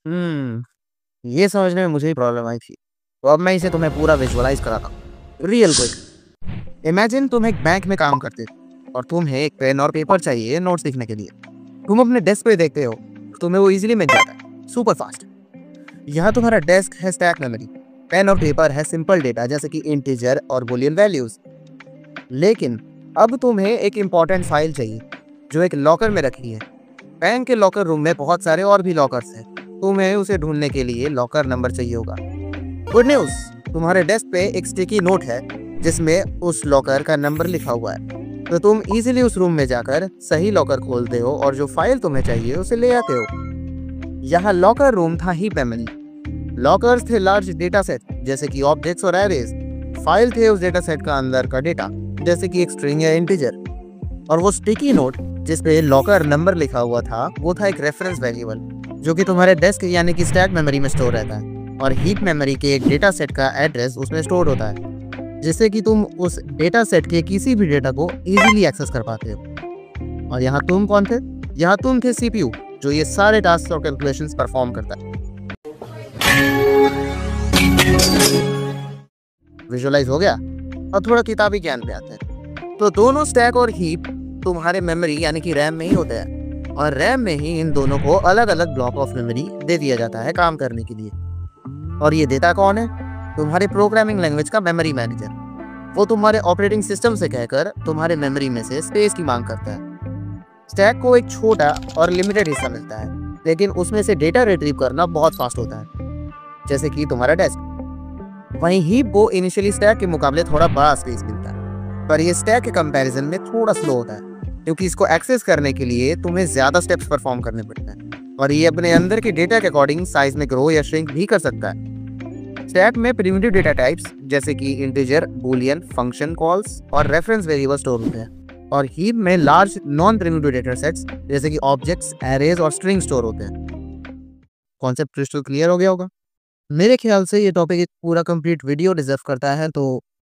हम्म, ये समझने में मुझे ही प्रॉब्लम आई थी। तो अब मैं इसे तुम्हें पूरा विजुअलाइज कराता हूँ। Real quick. इमेजिन तुम एक बैंक में काम करते हो और तुम्हें एक पेन और पेपर चाहिए नोट्स लिखने के लिए। तुम अपने डेस्क पे देखते हो, तुम्हें वो इजीली मिल जाता है, सुपर फास्ट। यहाँ तुम्हारा डेस्क है स्टैक मेमोरी, पेन और पेपर है सिंपल डेटा जैसे कि इंटीजर और बूलियन वैल्यूज। लेकिन अब तुम्हें एक इंपॉर्टेंट फाइल चाहिए जो एक लॉकर में रखी है। बैंक के लॉकर रूम में बहुत सारे और भी लॉकर्स हैं। तुम्हें उसे ढूंढने के लिए लॉकर नंबर चाहिए होगा। गुड न्यूज, तुम्हारे डेस्क पे एक स्टिकी नोट है जिसमें उस लॉकर का नंबर लिखा हुआ है। तो तुम इजीली उस रूम में जाकर सही लॉकर खोलते हो और जो फाइल तुम्हें चाहिए उसे ले आते हो। यहाँ लॉकर रूम था हीप मेमोरी। लॉकर्स थे लार्ज डेटा सेट जैसे कि ऑब्जेक्ट्स और एरेज। फाइल थे उस डेटा सेट का अंदर का डेटा जैसे कि एक स्ट्रिंग या इंटीजर। और वो स्टिकी नोट जिस पे लॉकर नंबर लिखा हुआ था वो था एक रेफरेंस वेरिएबल जो कि तुम्हारे डेस्क यानी कि स्टैक मेमोरी में स्टोर रहता है। और हीप मेमोरी के एक डेटा सेट का एड्रेस उसमें स्टोर होता है जिससे कि तुम उस डेटा सेट के किसी भी डेटा को इजीली एक्सेस कर पाते हो। और यहाँ तुम कौन थे? यहाँ तुम थे सीपीयू जो ये सारे टास्क और कैलकुलेशंस परफॉर्म करता है। विजुअलाइज हो गया? और थोड़ा किताबी ज्ञान पे आते हैं। तो दोनों स्टैक और हीप तुम्हारे मेमोरी यानी कि रैम में ही होते हैं और रैम में ही इन दोनों को अलग अलग ब्लॉक ऑफ मेमोरी दे दिया जाता है काम करने के लिए। और ये देता कौन है? तुम्हारे प्रोग्रामिंग लैंग्वेज का मेमोरी मैनेजर। वो तुम्हारे ऑपरेटिंग सिस्टम से कहकर तुम्हारे मेमोरी में से स्पेस की मांग करता है। स्टैक को एक छोटा और लिमिटेड हिस्सा मिलता है लेकिन उसमें से डेटा रिट्रीव करना बहुत फास्ट होता है जैसे कि तुम्हारा डेस्क। वहीं हीप को इनिशियली स्टैक के मुकाबले थोड़ा बड़ा स्पेस मिलता है पर ये स्टैक के कंपैरिजन में थोड़ा स्लो होता है क्योंकि इसको एक्सेस करने के लिए तुम्हें ज्यादा स्टेप्स परफॉर्म करने पड़ते हैं और ये अपने अंदर के डेटा के अकॉर्डिंग साइज में ग्रो या श्रिंक भी कर सकता है। स्टैक में प्रिमिटिव डेटा टाइप्स जैसे कि इंटीजर, बूलियन, फंक्शन कॉल्स और रेफरेंस वेरिएबल स्टोर होते हैं और हीप में large non primitive data sets जैसे कि ऑब्जेक्ट्स, एरेज और स्ट्रिंग स्टोर होते हैं। कॉन्सेप्ट क्रिस्टल क्लियर हो गया होगा? मेरे ख्याल से ये टॉपिक एक पूरा कंप्लीट वीडियो डिजर्व करता है, तो